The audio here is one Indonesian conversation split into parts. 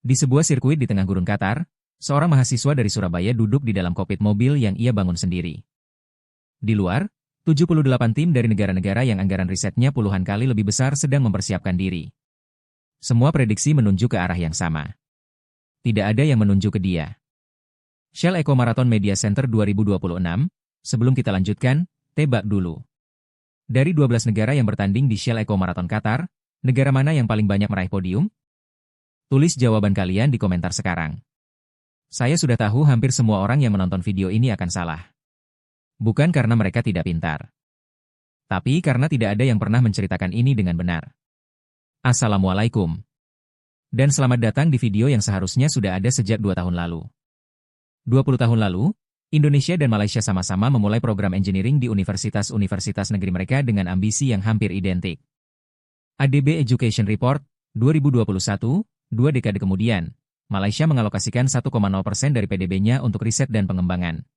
Di sebuah sirkuit di tengah gurun Qatar, seorang mahasiswa dari Surabaya duduk di dalam kokpit mobil yang ia bangun sendiri. Di luar, 78 tim dari negara-negara yang anggaran risetnya puluhan kali lebih besar sedang mempersiapkan diri. Semua prediksi menunjuk ke arah yang sama. Tidak ada yang menunjuk ke dia. Shell Eco Marathon Media Center 2026, sebelum kita lanjutkan, tebak dulu. Dari 12 negara yang bertanding di Shell Eco Marathon Qatar, negara mana yang paling banyak meraih podium? Tulis jawaban kalian di komentar sekarang. Saya sudah tahu hampir semua orang yang menonton video ini akan salah. Bukan karena mereka tidak pintar. Tapi karena tidak ada yang pernah menceritakan ini dengan benar. Assalamualaikum. Dan selamat datang di video yang seharusnya sudah ada sejak 2 tahun lalu. 20 tahun lalu, Indonesia dan Malaysia sama-sama memulai program engineering di universitas-universitas negeri mereka dengan ambisi yang hampir identik. ADB Education Report, 2021, 2 dekade kemudian, Malaysia mengalokasikan 1,0% dari PDB-nya untuk riset dan pengembangan.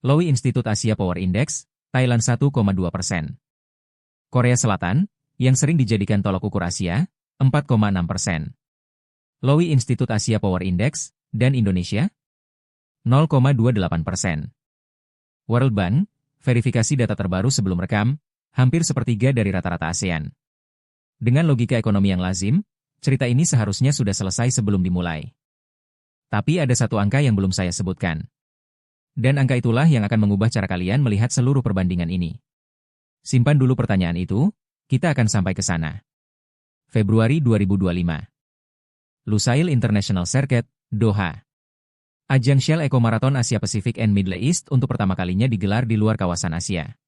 Lowy Institute Asia Power Index, Thailand 1,2%. Korea Selatan, yang sering dijadikan tolok ukur Asia, 4,6%. Lowy Institute Asia Power Index, dan Indonesia, 0,28%. World Bank, verifikasi data terbaru sebelum rekam, hampir sepertiga dari rata-rata ASEAN. Dengan logika ekonomi yang lazim, cerita ini seharusnya sudah selesai sebelum dimulai. Tapi ada satu angka yang belum saya sebutkan. Dan angka itulah yang akan mengubah cara kalian melihat seluruh perbandingan ini. Simpan dulu pertanyaan itu, kita akan sampai ke sana. Februari 2025. Lusail International Circuit, Doha. Ajang Shell Eco Marathon Asia Pacific and Middle East untuk pertama kalinya digelar di luar kawasan Asia.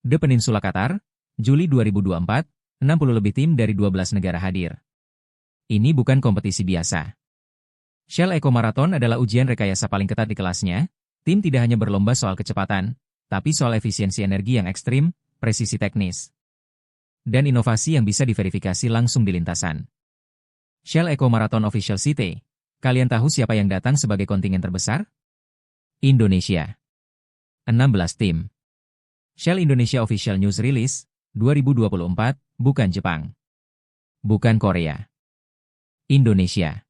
The Peninsula Qatar, Juli 2024, 60 lebih tim dari 12 negara hadir. Ini bukan kompetisi biasa. Shell Eco Marathon adalah ujian rekayasa paling ketat di kelasnya. Tim tidak hanya berlomba soal kecepatan, tapi soal efisiensi energi yang ekstrim, presisi teknis, dan inovasi yang bisa diverifikasi langsung di lintasan. Shell Eco Marathon Official City. Kalian tahu siapa yang datang sebagai kontingen terbesar? Indonesia. 16 tim. Shell Indonesia Official News Release, 2024, bukan Jepang. Bukan Korea. Indonesia.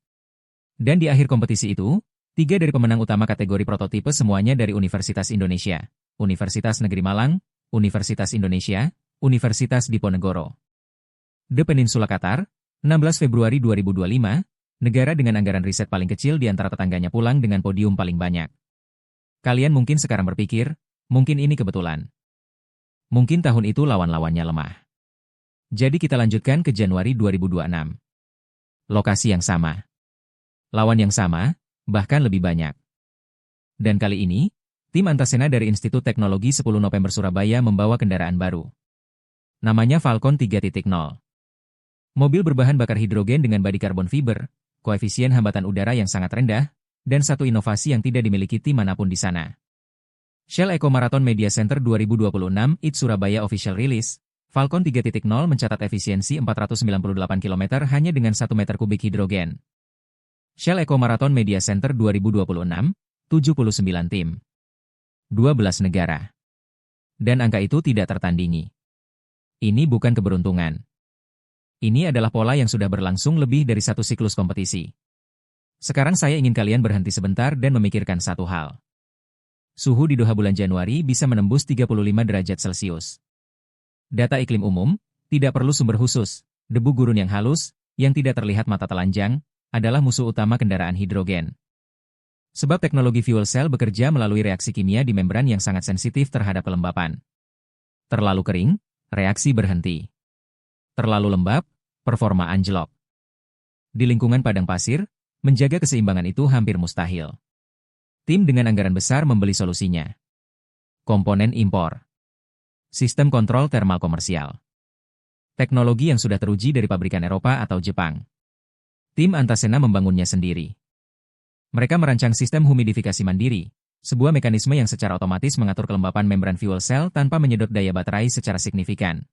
Dan di akhir kompetisi itu, 3 dari pemenang utama kategori prototipe semuanya dari Universitas Indonesia, Universitas Negeri Malang, Universitas Indonesia, Universitas Diponegoro. The Peninsula Qatar, 16 Februari 2025, negara dengan anggaran riset paling kecil di antara tetangganya pulang dengan podium paling banyak. Kalian mungkin sekarang berpikir, mungkin ini kebetulan. Mungkin tahun itu lawan-lawannya lemah. Jadi kita lanjutkan ke Januari 2026. Lokasi yang sama. Lawan yang sama, bahkan lebih banyak. Dan kali ini, tim Antasena dari Institut Teknologi 10 November Surabaya membawa kendaraan baru. Namanya Falcon 3.0. Mobil berbahan bakar hidrogen dengan bodi karbon fiber, koefisien hambatan udara yang sangat rendah, dan satu inovasi yang tidak dimiliki tim manapun di sana. Shell Eco Marathon Media Center 2026 IT Surabaya Official Release, Falcon 3.0 mencatat efisiensi 498 km hanya dengan 1 meter kubik hidrogen. Shell Eco Marathon Media Center 2026, 79 tim. 12 negara. Dan angka itu tidak tertandingi. Ini bukan keberuntungan. Ini adalah pola yang sudah berlangsung lebih dari 1 siklus kompetisi. Sekarang saya ingin kalian berhenti sebentar dan memikirkan satu hal. Suhu di Doha bulan Januari bisa menembus 35 derajat Celcius. Data iklim umum, tidak perlu sumber khusus, debu gurun yang halus, yang tidak terlihat mata telanjang, adalah musuh utama kendaraan hidrogen. Sebab teknologi fuel cell bekerja melalui reaksi kimia di membran yang sangat sensitif terhadap kelembapan. Terlalu kering, reaksi berhenti. Terlalu lembab, performa anjlok. Di lingkungan padang pasir, menjaga keseimbangan itu hampir mustahil. Tim dengan anggaran besar membeli solusinya. Komponen impor. Sistem kontrol termal komersial. Teknologi yang sudah teruji dari pabrikan Eropa atau Jepang. Tim Antasena membangunnya sendiri. Mereka merancang sistem humidifikasi mandiri, sebuah mekanisme yang secara otomatis mengatur kelembapan membran fuel cell tanpa menyedot daya baterai secara signifikan.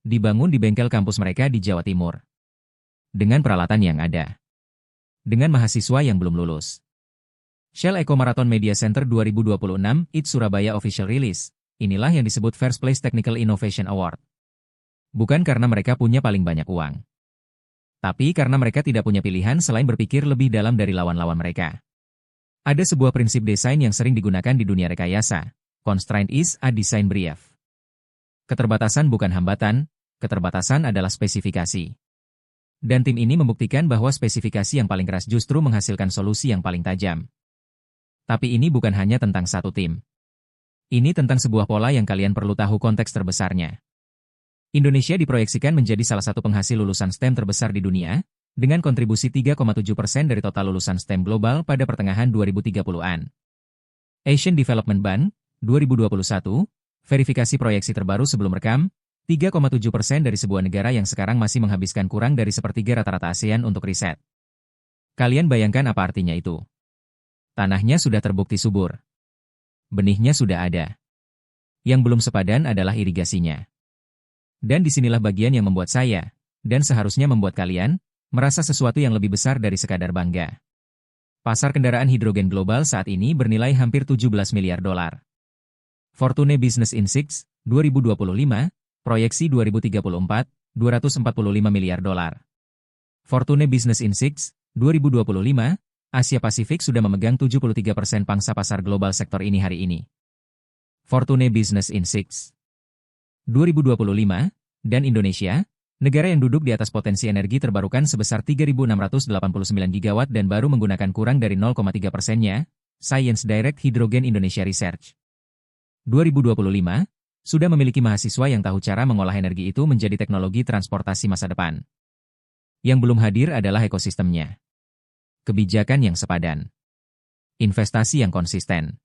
Dibangun di bengkel kampus mereka di Jawa Timur. Dengan peralatan yang ada. Dengan mahasiswa yang belum lulus. Shell Eco Marathon Media Center 2026 IT Surabaya Official Release. Inilah yang disebut First Place Technical Innovation Award. Bukan karena mereka punya paling banyak uang. Tapi karena mereka tidak punya pilihan selain berpikir lebih dalam dari lawan-lawan mereka. Ada sebuah prinsip desain yang sering digunakan di dunia rekayasa. Constraint is a design brief. Keterbatasan bukan hambatan, keterbatasan adalah spesifikasi. Dan tim ini membuktikan bahwa spesifikasi yang paling keras justru menghasilkan solusi yang paling tajam. Tapi ini bukan hanya tentang satu tim. Ini tentang sebuah pola yang kalian perlu tahu konteks terbesarnya. Indonesia diproyeksikan menjadi salah satu penghasil lulusan STEM terbesar di dunia, dengan kontribusi 3,7% dari total lulusan STEM global pada pertengahan 2030-an. Asian Development Bank, 2021, verifikasi proyeksi terbaru sebelum rekam, 3,7% dari sebuah negara yang sekarang masih menghabiskan kurang dari sepertiga rata-rata ASEAN untuk riset. Kalian bayangkan apa artinya itu? Tanahnya sudah terbukti subur. Benihnya sudah ada. Yang belum sepadan adalah irigasinya. Dan disinilah bagian yang membuat saya, dan seharusnya membuat kalian, merasa sesuatu yang lebih besar dari sekadar bangga. Pasar kendaraan hidrogen global saat ini bernilai hampir 17 miliar dolar. Fortune Business Insights, 2025, proyeksi 2034, 245 miliar dolar. Fortune Business Insights, 2025, Asia Pasifik sudah memegang 73% pangsa pasar global sektor ini hari ini. Fortune Business Insights 2025, dan Indonesia, negara yang duduk di atas potensi energi terbarukan sebesar 3.689 gigawatt dan baru menggunakan kurang dari 0,3%-nya, Science Direct Hydrogen Indonesia Research. 2025, sudah memiliki mahasiswa yang tahu cara mengolah energi itu menjadi teknologi transportasi masa depan. Yang belum hadir adalah ekosistemnya. Kebijakan yang sepadan. Investasi yang konsisten.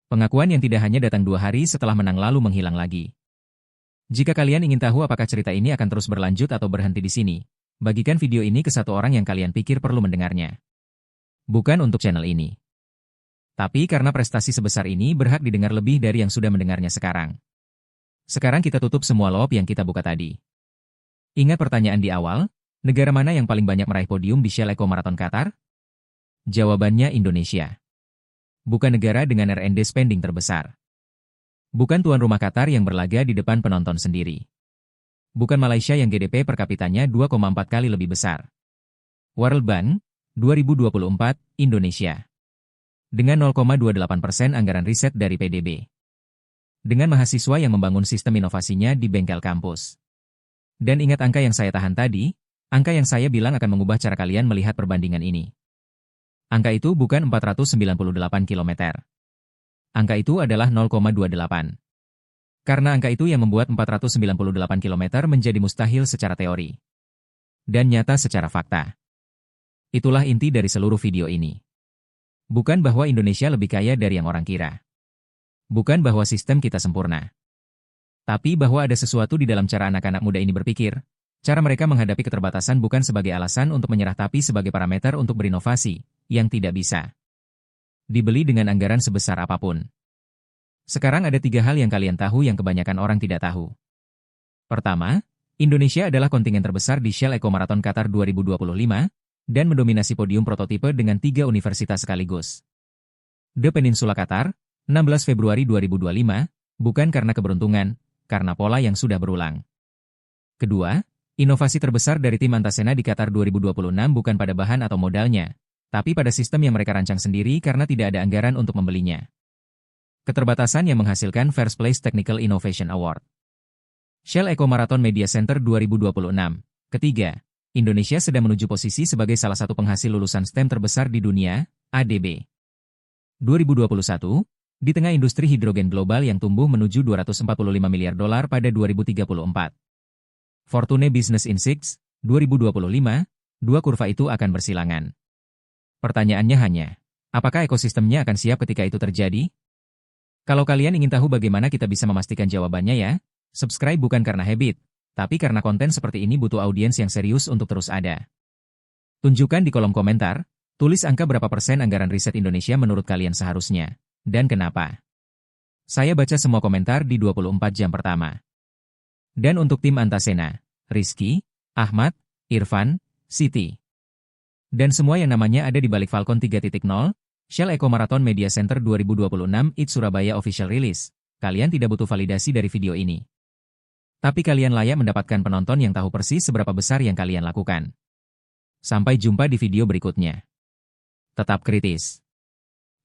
Pengakuan yang tidak hanya datang 2 hari setelah menang lalu menghilang lagi. Jika kalian ingin tahu apakah cerita ini akan terus berlanjut atau berhenti di sini, bagikan video ini ke satu orang yang kalian pikir perlu mendengarnya. Bukan untuk channel ini. Tapi karena prestasi sebesar ini berhak didengar lebih dari yang sudah mendengarnya sekarang. Sekarang kita tutup semua loop yang kita buka tadi. Ingat pertanyaan di awal, negara mana yang paling banyak meraih podium di Shell Eco Marathon Qatar? Jawabannya Indonesia. Bukan negara dengan R&D spending terbesar. Bukan tuan rumah Qatar yang berlaga di depan penonton sendiri. Bukan Malaysia yang GDP per kapitanya 2,4 kali lebih besar. World Bank, 2024, Indonesia. Dengan 0,28% anggaran riset dari PDB. Dengan mahasiswa yang membangun sistem inovasinya di bengkel kampus. Dan ingat angka yang saya tahan tadi, angka yang saya bilang akan mengubah cara kalian melihat perbandingan ini. Angka itu bukan 498 km. Angka itu adalah 0,28. Karena angka itu yang membuat 498 km menjadi mustahil secara teori. Dan nyata secara fakta. Itulah inti dari seluruh video ini. Bukan bahwa Indonesia lebih kaya dari yang orang kira. Bukan bahwa sistem kita sempurna. Tapi bahwa ada sesuatu di dalam cara anak-anak muda ini berpikir, cara mereka menghadapi keterbatasan bukan sebagai alasan untuk menyerah tapi sebagai parameter untuk berinovasi, yang tidak bisa dibeli dengan anggaran sebesar apapun. Sekarang ada 3 hal yang kalian tahu yang kebanyakan orang tidak tahu. Pertama, Indonesia adalah kontingen terbesar di Shell Eco Marathon Qatar 2025, dan mendominasi podium prototipe dengan 3 universitas sekaligus. The Peninsula Qatar, 16 Februari 2025, bukan karena keberuntungan, karena pola yang sudah berulang. Kedua, inovasi terbesar dari tim Antasena di Qatar 2026 bukan pada bahan atau modalnya, tapi pada sistem yang mereka rancang sendiri karena tidak ada anggaran untuk membelinya. Keterbatasan yang menghasilkan First Place Technical Innovation Award. Shell Eco Marathon Media Center 2026. Ketiga, Indonesia sedang menuju posisi sebagai salah satu penghasil lulusan STEM terbesar di dunia, ADB. 2021, di tengah industri hidrogen global yang tumbuh menuju 245 miliar dolar pada 2034. Fortune Business Insights, 2025, 2 kurva itu akan bersilangan. Pertanyaannya hanya, apakah ekosistemnya akan siap ketika itu terjadi? Kalau kalian ingin tahu bagaimana kita bisa memastikan jawabannya ya, subscribe bukan karena habit, tapi karena konten seperti ini butuh audiens yang serius untuk terus ada. Tunjukkan di kolom komentar, tulis angka berapa persen anggaran riset Indonesia menurut kalian seharusnya, dan kenapa. Saya baca semua komentar di 24 jam pertama. Dan untuk tim Antasena, Rizky, Ahmad, Irfan, Siti, dan semua yang namanya ada di balik Falcon 3.0, Shell Eco Marathon Media Center 2026 IT Surabaya Official Release. Kalian tidak butuh validasi dari video ini. Tapi kalian layak mendapatkan penonton yang tahu persis seberapa besar yang kalian lakukan. Sampai jumpa di video berikutnya. Tetap kritis.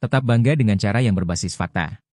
Tetap bangga dengan cara yang berbasis fakta.